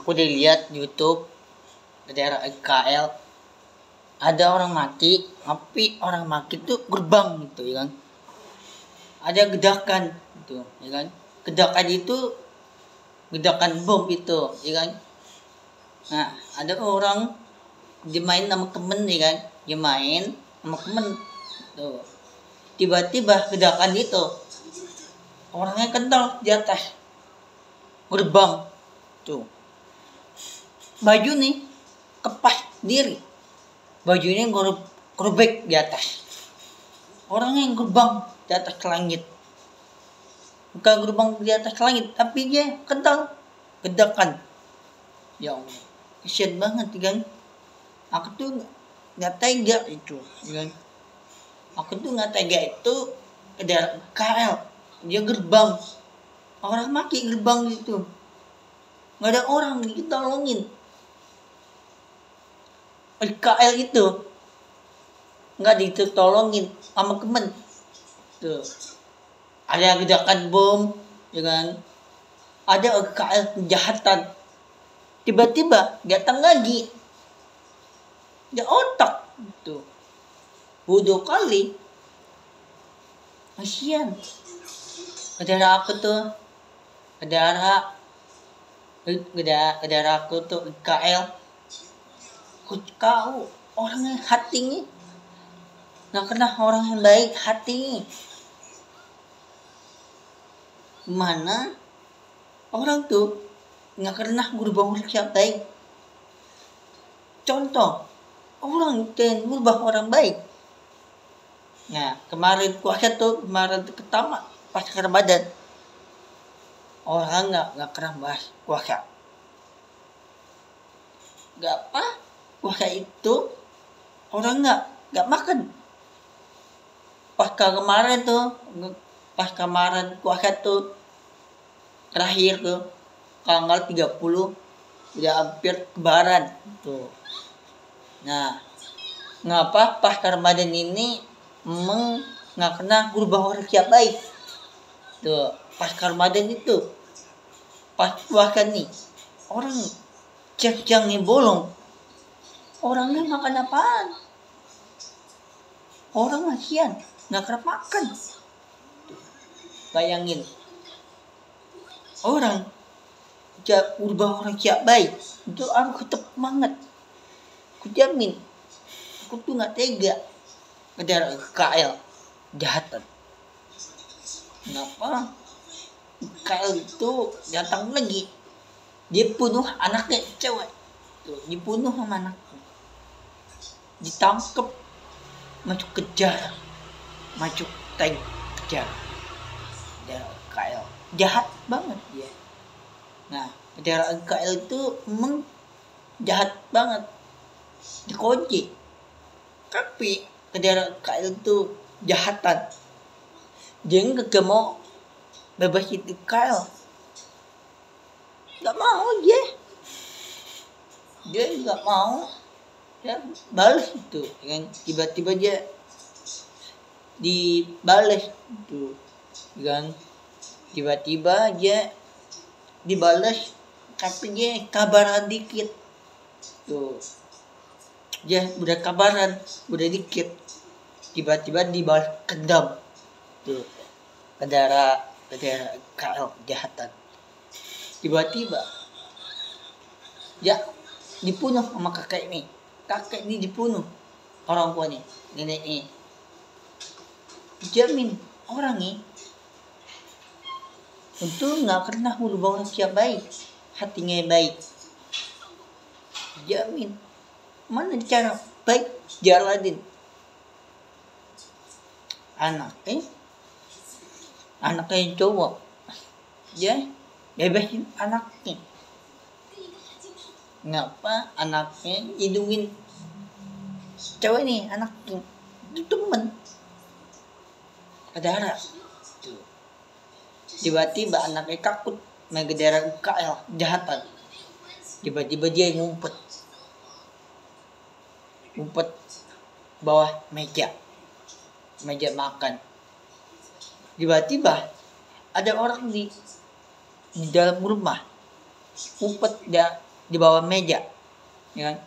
Aku dilihat di YouTube di daerah KL ada orang mati, tapi orang mati itu gerbang gitu ya kan. Ada gedakan gitu ya kan. Gedakan itu gedakan bom itu ya kan. Nah, ada orang dia main sama temen ya kan. Dia main sama temen tuh. Tiba-tiba gedakan itu orangnya kental di atas gerbang tuh. Baju nih kepas diri, bajunya gerobek di atas, orangnya yang gerbang di atas ke langit, bukan gerbang di atas ke langit tapi dia kental gedakan. Ya Allah, kesian banget kan. Aku tuh nggak tega itu kan. Aku tuh nggak tega itu ke daerah KL, dia gerbang, orang maki gerbang itu, nggak ada orang ditolongin. KL itu nggak ditolongin sama temen tuh. Ada ledakan bom ya kan, ada KL kejahatan, tiba-tiba datang lagi ya otak tuh bodoh kali. Kasian ke daerah aku tuh, ke daerah aku tuh KL. Kau orangnya hatinya nggak kena orang yang baik hatinya. Mana orang tuh nggak pernah berubah orang yang baik. Contoh orang yang berubah orang baik. Nah kemarin puasa tuh, kemarin pertama pas Ramadan, orang nggak pernah bahas puasa. Nggak apa, puasa itu orang nggak makan. Pas kemarin puasa tuh terakhir tuh tanggal 30 udah hampir lebaran tuh. Nah ngapa pas Ramadan ini emang nggak kena berubah orang yang baik tuh. Pas Ramadan itu pas puasa nih orang cek-ceknya bolong, orangnya makan apaan, orang kasihan nggak kerap makan. Bayangin orang berubah orang yang baik itu aku tetap semangat. Aku jamin aku tuh nggak tega ke daerah KL jahatan. Kenapa KL itu datang lagi, dia bunuh anaknya cewek tuh, dibunuh sama anaknya, ditangkep, masuk kejar, masuk tank kejar. Daerah KL jahat banget dia. Nah daerah KL itu emang jahat banget, dikunci. Tapi ke daerah KL itu jahatan, dia nggak mau bebasin di KL, nggak mau dia nggak mau ya balas itu kan. Tiba-tiba dia dibalas itu kan, tiba-tiba dia dibalas tapi dia kabaran dikit tuh. Dia udah kabaran udah dikit, tiba-tiba dibalas kendam tuh ke daerah KL kejahatan. Tiba-tiba ya dibunuh sama kakek ini dibunuh, orang tuanya, nenek ini. Jamin orang ini untuk nggak pernah merubah orang yang baik, hatinya baik. Jamin. Mana cara baik jalanin. Anaknya yang cowok, ya bebasin anaknya. Ngapa anaknya hidungin cewek nih, anaknya itu temen saudara tuh. Tiba-tiba anaknya takut main ke daerah KL jahatan, tiba-tiba dia ngumpet bawah meja makan. Tiba-tiba ada orang di dalam rumah ngumpet dia di bawah meja, ya kan?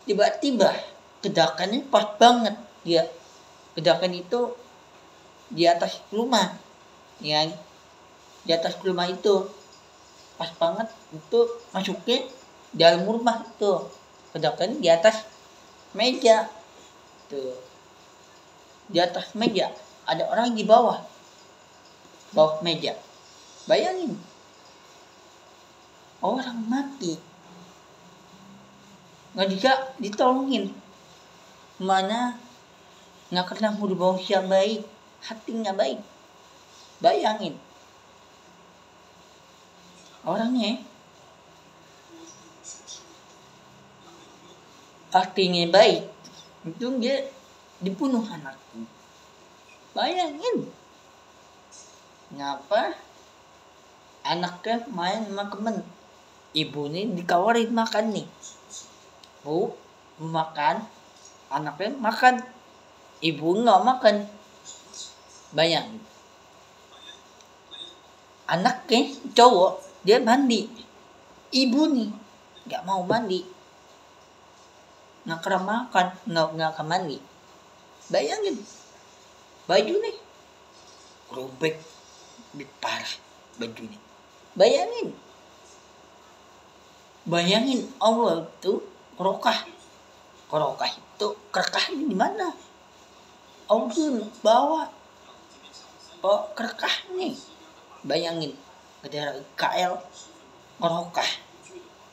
Tiba-tiba ledakannya pas banget, dia ledakan itu di atas rumah, ya kan? Di atas rumah itu pas banget itu masuknya dalam rumah itu, ledakan di atas meja tuh, di atas meja ada orang di bawah meja. Bayangin, orang mati nggak bisa ditolongin, mana nggak pernah berbawa yang baik, hatinya baik. Bayangin, orangnya hatinya baik, itu dia dibunuh anaknya. Bayangin, ngapa anaknya main sama temen, ibunya dikawarin makan nih, bu makan, anaknya makan, ibu nggak makan. Bayangin, anaknya cowok dia mandi, ibu nih nggak mau mandi, nggak kena makan, nggak akan mandi. Bayangin, baju nih robek, parah baju nih. Bayangin Allah itu kerokah itu kerekahnya di mana? Allah tuh bawa kerekah nih. Bayangin, daerah KL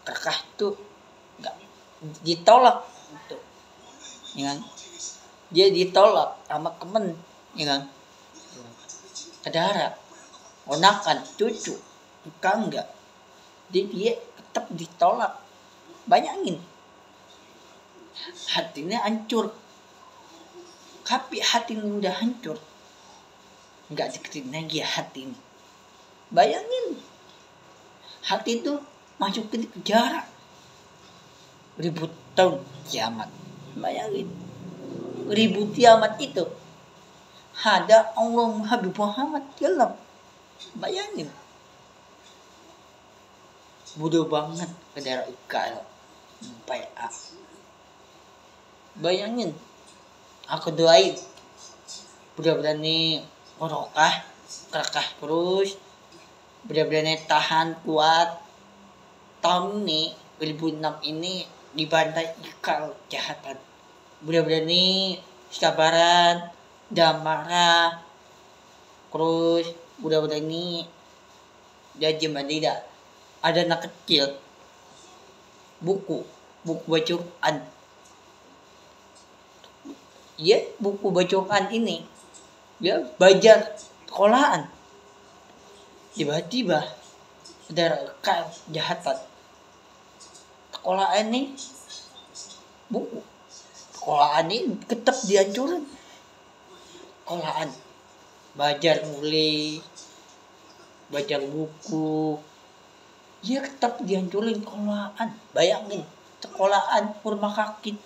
kerekah itu nggak ditolak gitu, ya kan? Dia ditolak sama temen, ya kan? Saudara, ponakan, cucu, enggak, dia tetap ditolak. Bayangin, hatinya hancur. Tapi hatinya udah hancur, nggak deketin lagi hati ini. Bayangin, hati itu masukin ke penjara ribut tahun kiamat. Bayangin, ribut kiamat itu ada Allah Habib Muhammad dalam. Bayangin, bodoh banget ke daerah IKL PA. Bayangin, aku doain mudah-mudahan nih kerekah terus, mudah-mudahan tahan kuat. Tahun ini 2006 ini dibantai IKL kejahatan. Mudah-mudahan nih sabaran, jangan marah, terus mudah-mudahan ini janji tidak ada anak kecil buku bacaan. Ya, buku bacaan ini dia belajar sekolahan, tiba-tiba ada kejahatan. Sekolahan ini buku sekolahan ini tetap dihancurin. Sekolahan belajar mulai belajar buku, dia tetap dihancurin sekolahan. Bayangin, sekolahan rumah sakit,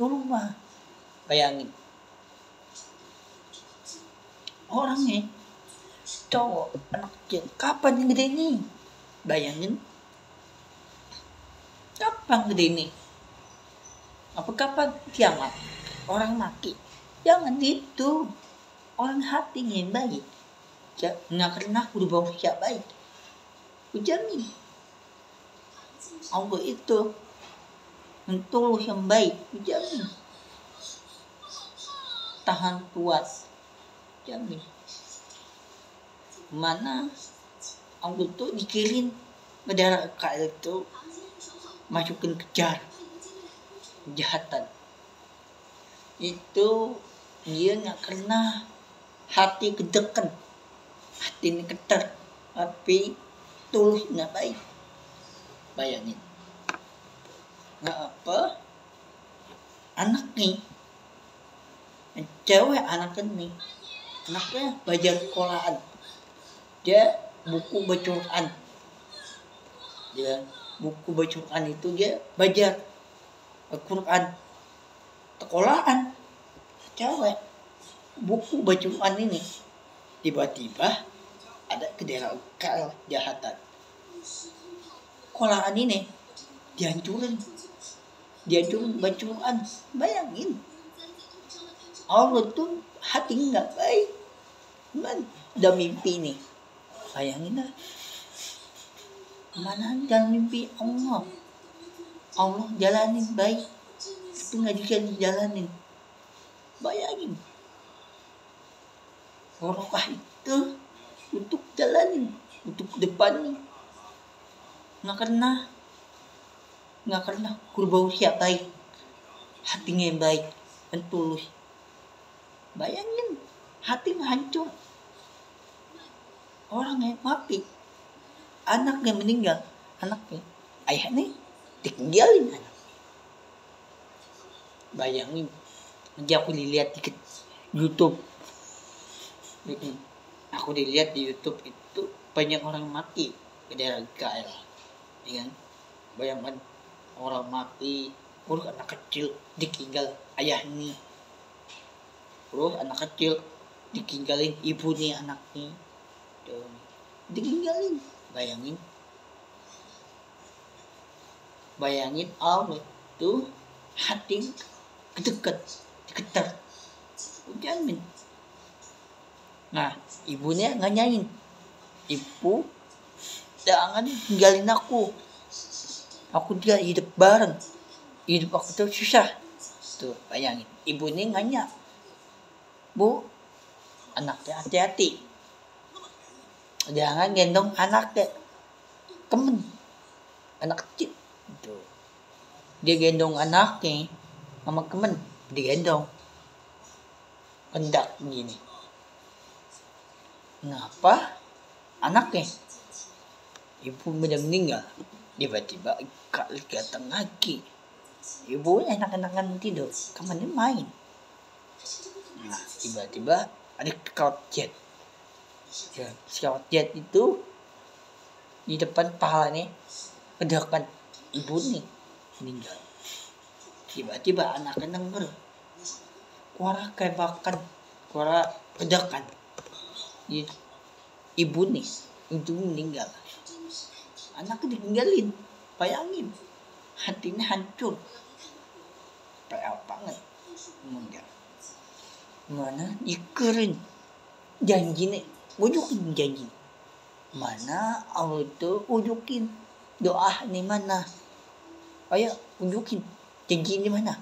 rumah. Bayangin, orangnya cowok, anak kecil, kapan yang gede ini? Bayangin, kapan gede ini? Apa kapan kiamat? Orang mati, jangan gitu. Orang hatinya yang baik, nggak pernah berubah yang baik. Ujamin, Allah itu untuk yang baik. Ujamin, tahan kuat, jamin. Mana Allah tuh dikirim ke daerah KL itu masukin kejar kejahatan. Itu dia nggak kena hati kedekan, hati ini keter, tapi tulus nggak baik. Bayangin, nggak apa anak nih, cewek anaknya belajar sekolahan, dia buku bacaan, itu dia belajar Al-Quran. Sekolahan cewek buku bacaan ini, tiba-tiba ada ke daerah KL kejahatan. Sekolahan ini dihancurin, bacaan. Bayangin, Allah tuh hati nggak baik, man, udah mimpi nih, bayangin lah, mana dalam mimpi Allah jalanin baik, tapi nggak bisa dijalanin. Bayangin, barokah itu untuk jalanin, untuk depan nih, nggak kena kurbau siap baik, hatinya yang baik dan tulus. Bayangin, hatinya hancur, orang yang mati, anaknya meninggal, ayahnya ditinggalin anak. Bayangin, nanti aku dilihat di YouTube, aku dilihat di YouTube itu banyak orang mati ke daerah KL, ya kan? Bayangkan orang mati, terus anak kecil ditinggal ayahnya, terus anak kecil ditinggalin ibunya, anaknya ditinggalin. Bayangin Allah tuh hati kedekat, diketar, jamin. Nah, ibunya nganyain, ibu jangan tinggalin aku dia hidup bareng, hidup aku tuh susah. Tuh bayangin, ibunya nganya, bu, anaknya hati-hati, jangan gendong anaknya, temen, anak kecil. Tuh, dia gendong anaknya sama temen, digendong, hendak gini. Ngapa anaknya, ibu udah meninggal, tiba-tiba datang lagi, ibu enak-enakan tidur, temannya main. Nah, tiba-tiba ada pesawat jet. Ya, pesawat jet itu di depan pahalanya ledakan, ibu nih meninggal. Tiba-tiba anaknya denger suara tembakan, suara ledakan. Ibu nih itu meninggal, anaknya ditinggalin. Bayangin, hatinya hancur, kayak banget. Meninggal mana dikerin janji nih, ujukin janji mana, Allah itu ujukin doa nih mana, ayo ujukin janji ini mana.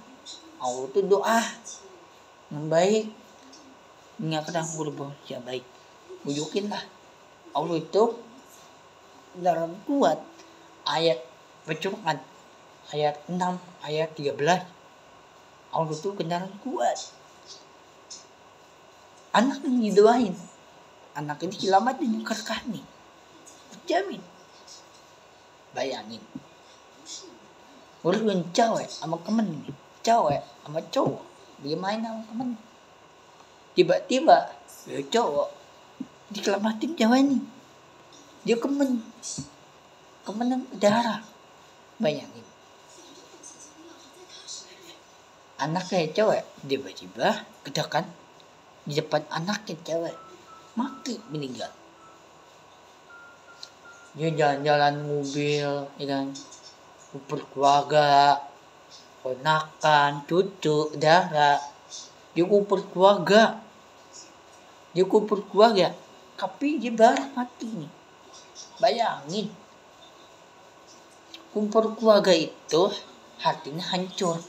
Allah itu doa yang baik, mengingatkan berbuat yang baik, ujukin lah. Allah itu dalam kuat ayat Pencurahan ayat 6 ayat 13, Allah itu kendaraan kuat. Anak yang didoain, anak ini selamat dan nih, jamin. Bayangin, urusan cewek sama temen nih, cewek sama cowok dia main sama temen, tiba-tiba ya cowok dikelamatin cewek nih, dia temen yang darah. Bayangin, anaknya cewek tiba-tiba kedakan di depan anaknya cewek, mati, meninggal. Dia jalan-jalan mobil, ya kan, berkeluarga, ponakan, cucu, saudara, dia kumpul keluarga, tapi dia baru mati nih. Bayangin, kumpul keluarga itu hatinya hancur,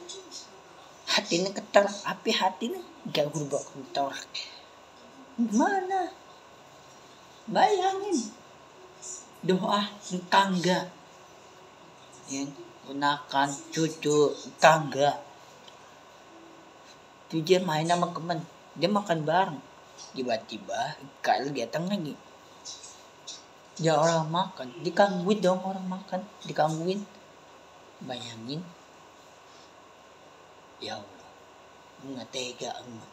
hatinya ketar, api hatinya gak berubah ketar. Gimana? Bayangin, doa tetangga, ya, gunakan cucu tetangga, itu dia main sama temen, dia makan bareng, tiba-tiba kalau datang lagi, dia orang makan, digangguin dong, orang makan digangguin. Bayangin, ya Allah, nggak tega Allah.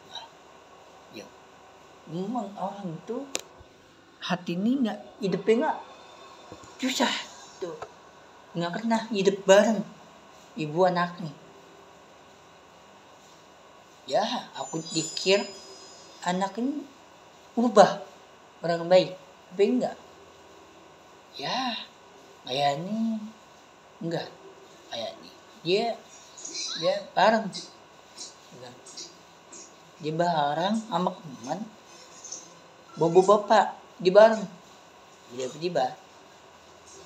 Ya, memang orang itu hati ini nggak, hidupnya nggak, susah tuh, nggak pernah hidup bareng ibu anaknya. Ya, aku pikir anak ini berubah orang baik, tapi enggak. Ya, kayaknya enggak. kayak nih dia bareng ya. Dia bareng sama teman bobo bapak di bareng tiba-tiba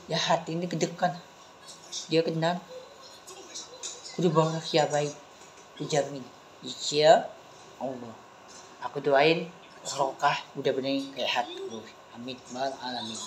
ya hati ini kedekan dia kenal udah bawa rahasia baik dijamin insya Allah aku doain Rokah udah bener kayak hati terus amin bal alamin.